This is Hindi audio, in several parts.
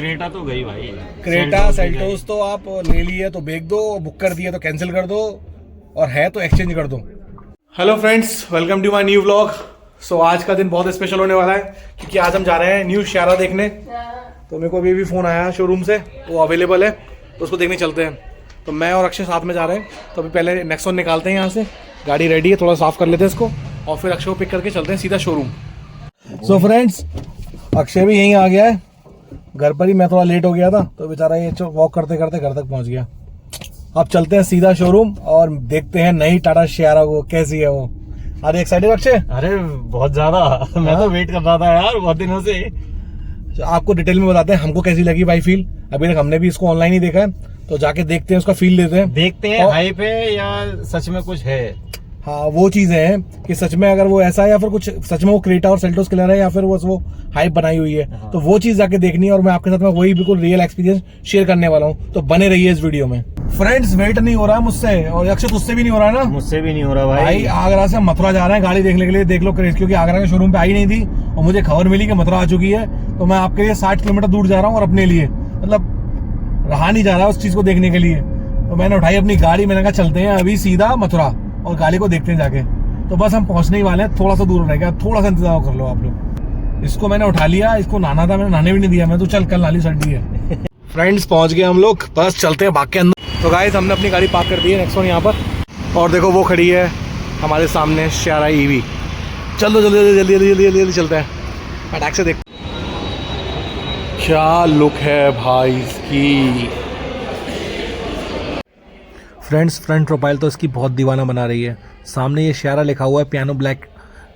क्रेटा तो गई भाई। क्रेटा सेल्टोस तो आप ले लिए तो बेच दो, बुक कर दिए तो कैंसिल कर दो, और है तो एक्सचेंज कर दो। Hello friends, welcome to my new vlog. So आज का दिन बहुत स्पेशल होने वाला है क्योंकि आज हम जा रहे हैं न्यू सियारा देखने। तो मेरे को अभी भी फ़ोन आया शोरूम से, वो अवेलेबल है तो उसको देखने चलते हैं। तो मैं और अक्षय साथ में जा रहे हैं। तो अभी पहले नेक्सॉन निकालते हैं यहाँ से, गाड़ी रेडी है, थोड़ा साफ कर लेते हैं इसको और फिर अक्षय को पिक करके चलते हैं सीधा शोरूम। सो फ्रेंड्स, अक्षय भी यहीं आ गया है घर पर ही। मैं थोड़ा लेट हो गया था तो बेचारा ये वॉक करते करते घर तक पहुंच गया। अब चलते हैं सीधा शोरूम और देखते हैं नई टाटा सियारा को कैसी है वो। अरे एक्साइटेड अक्षय? अरे बहुत ज्यादा, मैं तो वेट कर रहा था यार बहुत दिनों से। आपको डिटेल में बताते हैं हमको कैसी लगी भाई फील। अभी तक हमने भी इसको ऑनलाइन ही देखा है, तो जाके देखते हैं, उसका फील लेते हैं हाइप है या सच में कुछ है। हाँ, वो चीजें हैं कि सच में अगर वो ऐसा है या फिर कुछ सच में वो क्रेटा और सेल्टोस कलर है या फिर वो हाइप बनाई हुई है। हाँ। तो वो चीज जाके देखनी है और मैं आपके साथ में वही बिल्कुल रियल एक्सपीरियंस शेयर करने वाला हूँ। तो बने रहिए इस वीडियो में। फ्रेंड्स, वेट नहीं हो रहा है मुझसे, और अक्षय तुझसे भी नहीं हो रहा है ना? मुझसे भी नहीं हो रहा भाई आगरा से मथुरा जा रहे हैं गाड़ी देखने के लिए। देख लो क्रेज, क्योंकि आगरा के शोरूम पे आई नहीं थी और मुझे खबर मिली कि मथुरा आ चुकी है। तो मैं आपके लिए 60 किलोमीटर दूर जा रहा हूँ और अपने लिए मतलब रहा नहीं जा रहा उस चीज को देखने के लिए। तो मैंने उठाई अपनी गाड़ी, मैंने कहा चलते हैं अभी सीधा मथुरा और गाड़ी को देखते हैं जाके। तो बस हम पहुंचने ही वाले हैं, थोड़ा सा दूर रह गया, थोड़ा सा इंतजार कर लो आप लोग। इसको मैंने उठा लिया, इसको नहाना था, मैंने नहाने भी नहीं दिया। मैं तो चल कल नाली सर्दी है। फ्रेंड्स, पहुंच गए हम लोग, बस चलते हैं भाग के अंदर। तो गाइस, हमने अपनी गाड़ी पार्क कर दी है नेक्सॉन यहाँ पर, और देखो वो खड़ी है हमारे सामने सियारा ईवी। चलो जल्दी जल्दी जल्दी जल्दी जल्दी जल्दी चलते हैं। फटाक से देख क्या लुक है भाई इसकी। फ्रेंड्स, फ्रंट प्रोफाइल तो इसकी बहुत दीवाना बना रही है। सामने ये सियारा लिखा हुआ है पियानो ब्लैक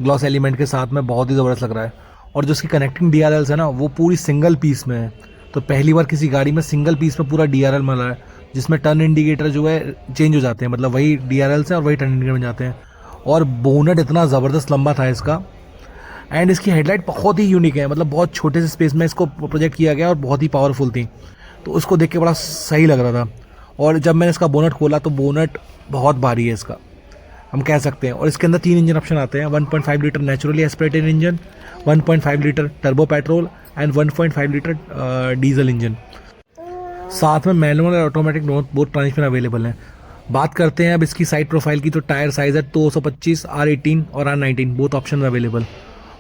ग्लॉस एलिमेंट के साथ में, बहुत ही ज़बरदस्त लग रहा है। और जो इसकी कनेक्टिंग DRLs है ना, वो पूरी सिंगल पीस में है। तो पहली बार किसी गाड़ी में सिंगल पीस में पूरा DRL मिला है, जिसमें टर्न इंडिकेटर जो है चेंज हो जाते हैं, मतलब वही DRLs हैं और वही टर्न इंडिकेटर में जाते हैं। और बोनट इतना ज़बरदस्त लंबा था इसका, एंड इसकी हेडलाइट बहुत ही यूनिक है, मतलब बहुत छोटे से स्पेस में इसको प्रोजेक्ट किया गया और बहुत ही पावरफुल थी। तो उसको देख के बड़ा सही लग रहा था। और जब मैंने इसका बोनट खोला तो बोनट बहुत भारी है इसका, हम कह सकते हैं। और इसके अंदर 3 इंजन ऑप्शन आते हैं, 1.5 litre naturally aspirated engine, 1.5 litre turbo petrol and 1.5 litre diesel engine. साथ में मैनुअल और ऑटोमेटिक बोथ ट्रांसमिशन अवेलेबल हैं। बात करते हैं अब इसकी साइड प्रोफाइल की, तो टायर साइज है 225, R18 और R19 बोथ ऑप्शन अवेलेबल।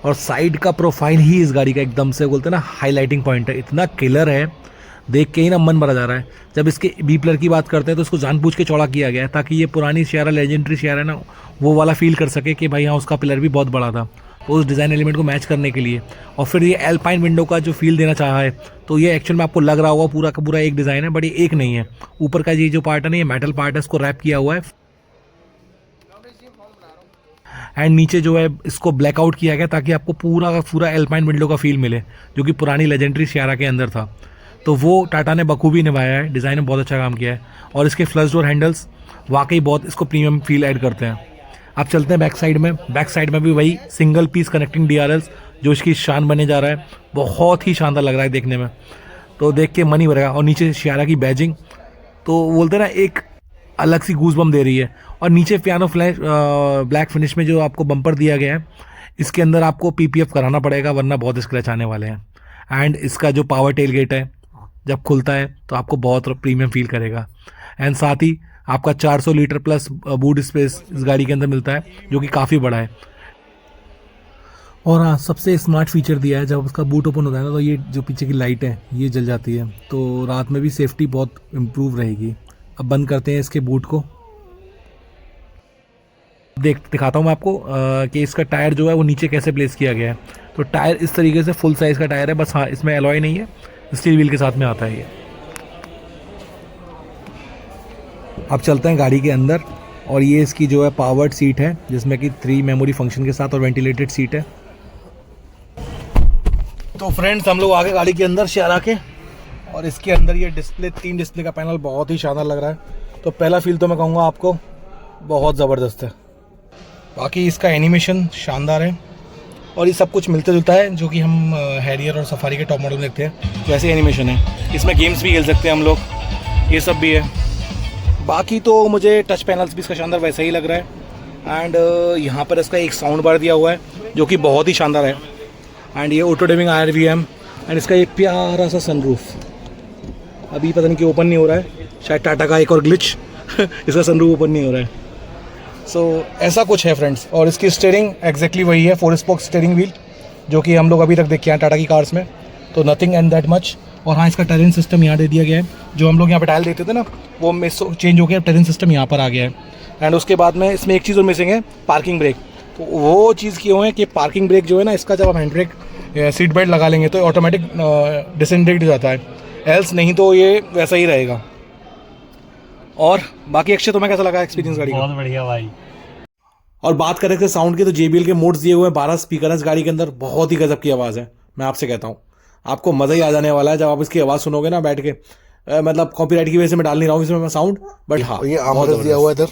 और साइड का प्रोफाइल ही इस गाड़ी का एकदम से बोलते हैं ना हाईलाइटिंग पॉइंट है, इतना किलर है, देख के ही ना मन भरा जा रहा है। जब इसके बी पिलर की बात करते हैं तो इसको जानबूझ के चौड़ा किया गया है ताकि ये पुरानी सियारा लेजेंडरी सियारा है ना, वो वाला फील कर सके कि भाई हाँ उसका पिलर भी बहुत बड़ा था। तो उस डिज़ाइन एलिमेंट को मैच करने के लिए, और फिर ये एल्पाइन विंडो का जो फील देना चाहा है, तो ये एक्चुअल में आपको लग रहा होगा पूरा का पूरा एक डिज़ाइन है, बट ये एक नहीं है। ऊपर का ये जो पार्ट है ना, ये मेटल पार्ट है, इसको रैप किया हुआ है, एंड नीचे जो है इसको ब्लैकआउट किया गया ताकि आपको पूरा का पूरा एल्पाइन विंडो का फील मिले, जो कि पुरानी लेजेंडरी सियारा के अंदर था। तो वो टाटा ने बखूबी निभाया है, डिज़ाइन में बहुत अच्छा काम किया है। और इसके फ्लश डोर हैंडल्स वाकई बहुत इसको प्रीमियम फील ऐड करते हैं। अब चलते हैं बैक साइड में। बैक साइड में भी वही सिंगल पीस कनेक्टिंग DRLs जो इसकी शान बने जा रहा है, बहुत ही शानदार लग रहा है देखने में, तो देख के मन ही भरेगा। और नीचे सियारा की बैजिंग तो बोलते ना एक अलग सी गूज़बम्प दे रही है। और नीचे पियानो फ्लैश ब्लैक फिनिश में जो आपको बम्पर दिया गया है, इसके अंदर आपको PPF कराना पड़ेगा वरना बहुत स्क्रैच आने वाले हैं। एंड इसका जो पावर टेल गेट है जब खुलता है तो आपको बहुत प्रीमियम फील करेगा। एंड साथ ही आपका 400 लीटर प्लस बूट स्पेस इस गाड़ी के अंदर मिलता है, जो कि काफ़ी बड़ा है। और हाँ, सबसे स्मार्ट फीचर दिया है, जब उसका बूट ओपन होता है ना तो ये जो पीछे की लाइट है ये जल जाती है, तो रात में भी सेफ्टी बहुत इम्प्रूव रहेगी। अब बंद करते हैं इसके बूट को, दिखाता हूँ मैं आपको कि इसका टायर जो है वो नीचे कैसे प्लेस किया गया है। तो टायर इस तरीके से फुल साइज़ का टायर है, बस हाँ इसमें एलॉय नहीं है, स्टील व्हील के साथ में आता है ये। अब चलते हैं गाड़ी के अंदर, और ये इसकी जो है पावर्ड सीट है जिसमें कि 3 मेमोरी फंक्शन के साथ और वेंटिलेटेड सीट है। तो फ्रेंड्स, हम लोग आगे गाड़ी के अंदर सियारा के, और इसके अंदर ये डिस्प्ले 3 डिस्प्ले का पैनल बहुत ही शानदार लग रहा है। तो पहला फील तो मैं कहूँगा आपको बहुत ज़बरदस्त है। बाकी इसका एनिमेशन शानदार है, और ये सब कुछ मिलता जुलता है जो कि हम हैरियर और सफारी के टॉप मॉडल में देखते हैं, वैसे एनिमेशन है। इसमें गेम्स भी खेल सकते हैं हम लोग, ये सब भी है। बाकी तो मुझे टच पैनल्स भी इसका शानदार वैसा ही लग रहा है। एंड यहाँ पर इसका एक साउंड बार दिया हुआ है जो कि बहुत ही शानदार है। एंड ये ऑटो डिमिंग IRVM एंड इसका एक प्यारा सा सनरूफ, अभी पता नहीं क्यों ओपन नहीं हो रहा है, शायद टाटा का एक और ग्लिच इसका सनरूफ ओपन नहीं हो रहा है। सो ऐसा कुछ है फ्रेंड्स। और इसकी स्टीयरिंग एग्जैक्टली वही है, 4 स्पोक स्टीयरिंग व्हील, जो कि हम लोग अभी तक देखे हैं टाटा की कार्स में, तो नथिंग एंड दैट मच। और हाँ, इसका टेरेन सिस्टम यहाँ दे दिया गया है, जो हम लोग यहाँ पे टाइल देते थे ना, वो मिस चेंज हो गया, टेरेन सिस्टम यहाँ पर आ गया है। एंड उसके बाद में इसमें एक चीज़ और मिसिंग है, पार्किंग ब्रेक। तो वो चीज़ क्यों है कि पार्किंग ब्रेक जो है ना, इसका जब आप हैंड ब्रेक सीट बेल्ट लगा लेंगे तो ऑटोमेटिक डिसेंडेड हो जाता है, एल्स नहीं तो ये वैसा ही रहेगा। और बाकी अक्षय, तुम्हें कैसा लगा एक्सपीरियंस गाड़ी का? बहुत बढ़िया भाई। और बात करें थे साउंड की, तो JBL के मोड्स दिए हुए हैं, 12 स्पीकर है इस गाड़ी के अंदर, बहुत ही गजब की आवाज़ है। मैं आपसे कहता हूँ आपको मज़ा ही आ जाने वाला है जब आप इसकी आवाज़ सुनोगे ना बैठ के। मतलब कॉपीराइट की वजह से मैं डाल नहीं रहा हूँ इसमें साउंड, बट हाँ ये आमरेस दिया हुआ है इधर,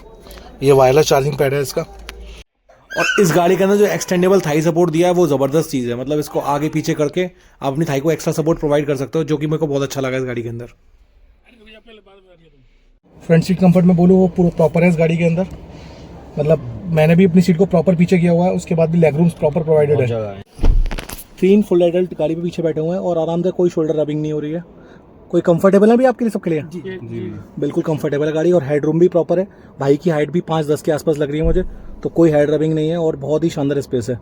ये वायरलेस चार्जिंग पैड है इसका। और इस गाड़ी के अंदर जो एक्सटेंडेबल थाई सपोर्ट दिया है वो ज़बरदस्त चीज़ है, मतलब इसको आगे पीछे करके आप अपनी थाई को एक्स्ट्रा सपोर्ट प्रोवाइड कर सकते हो, जो कि मेरे को बहुत अच्छा लगा इस गाड़ी के अंदर। फ्रंट सीट कंफर्ट में बोलूँ वो पूरा प्रॉपर है इस गाड़ी के अंदर, मतलब मैंने भी अपनी सीट को प्रॉपर पीछे किया हुआ है, उसके बाद भी लेग रूम्स प्रॉपर प्रोवाइडेड है। 3 फुल एडल्ट गाड़ी पे पीछे बैठे हुए हैं और आराम से, कोई शोल्डर रबिंग नहीं हो रही है। कोई कंफर्टेबल है भी आपके लिए, सबके लिए? जी बिल्कुल कंफर्टेबल है गाड़ी। और हेड रूम भी प्रॉपर है, भाई की हाइट भी 5'10" के आसपास लग रही है मुझे, तो कोई हेड रबिंग नहीं है और बहुत ही शानदार स्पेस है।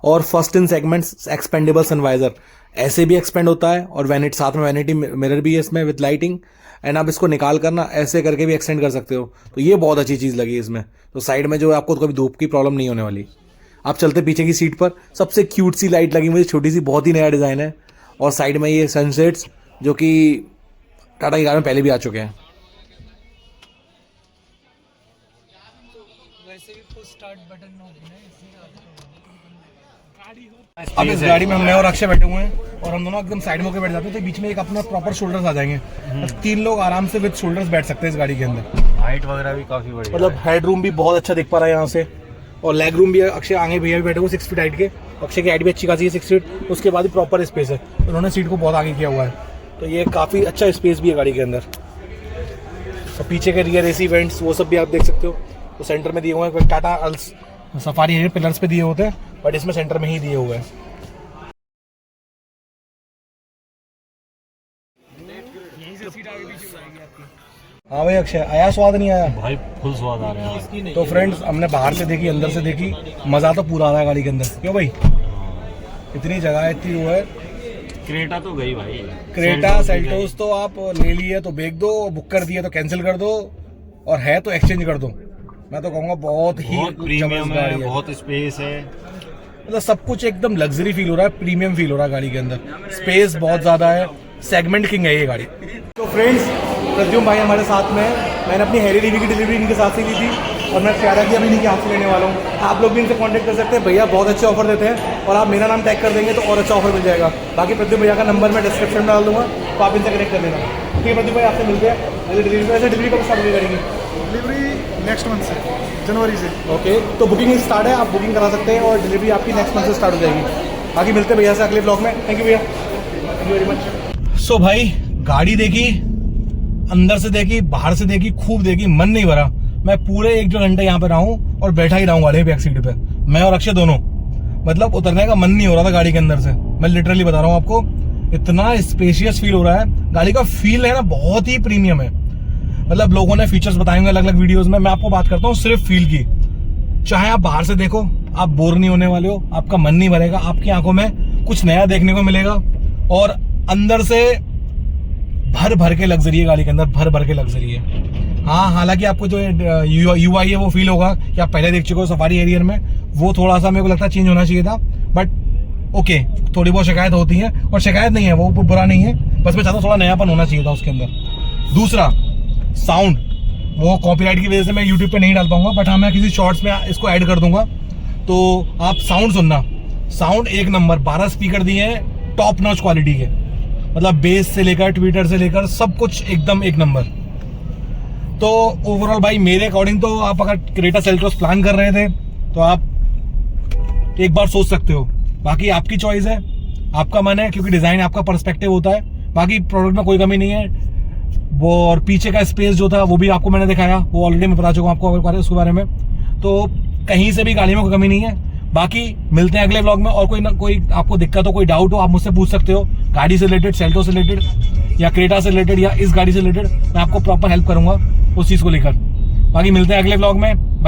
और first in segments expandable sun visor, ऐसे भी एक्सपेंड होता है, और वैनिटी, साथ में वैनिटी मिरर भी है इसमें विद लाइटिंग, एंड आप इसको निकाल कर ना ऐसे करके भी एक्सटेंड कर सकते हो, तो ये बहुत अच्छी चीज़ लगी इसमें। तो साइड में जो है आपको कभी धूप की प्रॉब्लम नहीं होने वाली। आप चलते पीछे की सीट पर सबसे क्यूट सी लाइट लगी मुझे, छोटी सी, बहुत ही नया डिज़ाइन है। और साइड में ये सनसेट्स जो कि टाटा की कार में पहले भी आ चुके हैं। अब इस गाड़ी में मैं और अक्षय बैठे हुए हैं और हम दोनों एकदम साइड में होकर बैठ जाते हैं, तो बीच में एक अपना प्रॉपर शोल्डर्स आ जाएंगे, 3 लोग आराम से विद शोल्डर्स बैठ सकते हैं इस गाड़ी के अंदर। हाइट वगैरह भी काफी बढ़िया, मतलब हेड रूम भी बहुत अच्छा दिख पा रहा है यहाँ से, और लेग रूम भी है। अक्षय आगे भैया भी बैठे हुए 6 फीट हाइट के, अक्षय की हाइट भी अच्छी खासी है 6 फीट, उसके बाद भी प्रॉपर स्पेस है, उन्होंने सीट को बहुत आगे किया हुआ है, तो ये काफ़ी अच्छा स्पेस भी है गाड़ी के अंदर। और पीछे के रियर AC वेंट्स वो सब भी आप देख सकते हो, तो सेंटर में दिए हुए हैं, टाटा अल्स सफारी है पिलर्स पे दिए होते हैं, बट इसमें सेंटर में ही दिए हुए हैं। हाँ भाई अक्षय, आया स्वाद नहीं आया? भाई फुल स्वाद आ रहा है। तो फ्रेंड्स, हमने बाहर से देखी, अंदर से देखी, मज़ा तो पूरा आ रहा है गाड़ी के अंदर। क्यों भाई, इतनी जगह है, इतनी वो है। क्रेटा तो गई भाई, क्रेटा सेल्टोस तो आप ले लिए तो बेच दो, बुक कर दिए तो कैंसिल कर दो, और है तो एक्सचेंज कर दो। मैं तो कहूँगा बहुत ही प्रीमियम है, बहुत स्पेस है, मतलब सब कुछ एकदम लग्जरी फील हो रहा है, प्रीमियम फील हो रहा है गाड़ी के अंदर, स्पेस बहुत ज़्यादा है, सेगमेंट किंग है ये गाड़ी। तो फ्रेंड्स, प्रद्युम भाई हमारे साथ में है, मैंने अपनी हेरी टीवी की डिलीवरी इनके साथ से ली थी, और मैं प्यारा की अभी इनके हाथ से लेने वाला हूँ। आप लोग भी इनसे कांटेक्ट कर सकते हैं, भैया बहुत अच्छे ऑफर देते हैं, और आप मेरा नाम टैग कर देंगे तो और अच्छा ऑफर मिल जाएगा। बाकी प्रद्युम भैया का नंबर मैं डिस्क्रिप्शन में डाल दूँगा, तो आप इनसे कनेक्ट कर लेना। ठीक है प्रद्युम भाई, आपसे मिलते हैं। डिलीवरी कब स्टार्ट करेंगे? डिलीवरी नेक्स्ट मंथ से, जनवरी से। ओके, तो बुकिंग स्टार्ट है, आप बुकिंग करा सकते हैं, और डिलीवरी आपकी नेक्स्ट मंथ से स्टार्ट हो जाएगी। बाकी मिलते हैं भैया से अगले ब्लॉग में। थैंक यू भैया, थैंक यू वेरी मच। सो भाई, गाड़ी देखी, अंदर से देखी, बाहर से देखी, खूब देखी, मन नहीं भरा। मैं पूरे 1-2 घंटे यहाँ पे रहा हूँ और बैठा ही रहा हूँ गाड़ी बैक सीट पे, मैं और अक्षय दोनों। मतलब उतरने का मन नहीं हो रहा था गाड़ी के अंदर से, मैं लिटरली बता रहा हूँ आपको, इतना स्पेशियस फील हो रहा है। गाड़ी का फील है ना, बहुत ही प्रीमियम है। मतलब लोगों ने फीचर्स बताएंगे अलग अलग वीडियोस में, मैं आपको बात करता हूँ सिर्फ फील की। चाहे आप बाहर से देखो, आप बोर नहीं होने वाले हो, आपका मन नहीं भरेगा, आपकी आंखों में कुछ नया देखने को मिलेगा। और अंदर से भर भर के लग्जरी है गाड़ी के अंदर, भर भर के लग्जरी है। हाँ, हालांकि आपको जो UI है वो फील होगा कि आप पहले देख चुके हो सफारी एरियर में, वो थोड़ा सा मेरे को लगता है चेंज होना चाहिए था, बट ओके, थोड़ी बहुत शिकायत होती है, और शिकायत नहीं है, वो बुरा नहीं है, बस मैं चाहता हूँ थोड़ा नयापन होना चाहिए था उसके अंदर। दूसरा, साउंड, वो कॉपीराइट की वजह से मैं यूट्यूब पे नहीं डाल पाऊंगा, बट हाँ मैं किसी शॉर्ट्स में इसको ऐड कर दूंगा, तो आप साउंड सुनना। साउंड एक नंबर, 12 स्पीकर दिए हैं टॉप नॉच क्वालिटी के, मतलब बेस से लेकर ट्विटर से लेकर सब कुछ एकदम एक नंबर। तो ओवरऑल भाई मेरे अकॉर्डिंग तो आप अगर क्रेटा सेल्टोस प्लान कर रहे थे तो आप एक बार सोच सकते हो, बाकी आपकी चॉइस है, आपका मन है, क्योंकि डिजाइन आपका पर्सपेक्टिव होता है। बाकी प्रोडक्ट में कोई कमी नहीं है वो, और पीछे का स्पेस जो था वो भी आपको मैंने दिखाया, वो ऑलरेडी मैं बता चुका हूँ आपको उसके बारे में। तो कहीं से भी गाड़ी में कोई कमी नहीं है, बाकी मिलते हैं अगले व्लॉग में। और कोई आपको दिक्कत हो, कोई डाउट हो, आप मुझसे पूछ सकते हो, गाड़ी से रिलेटेड, सेल्टो से रिलेटेड या क्रेटा से रिलेटेड या इस गाड़ी से रिलेटेड, मैं आपको प्रॉपर हेल्प करूंगा उस चीज़ को लेकर। बाकी मिलते हैं अगले व्लॉग में।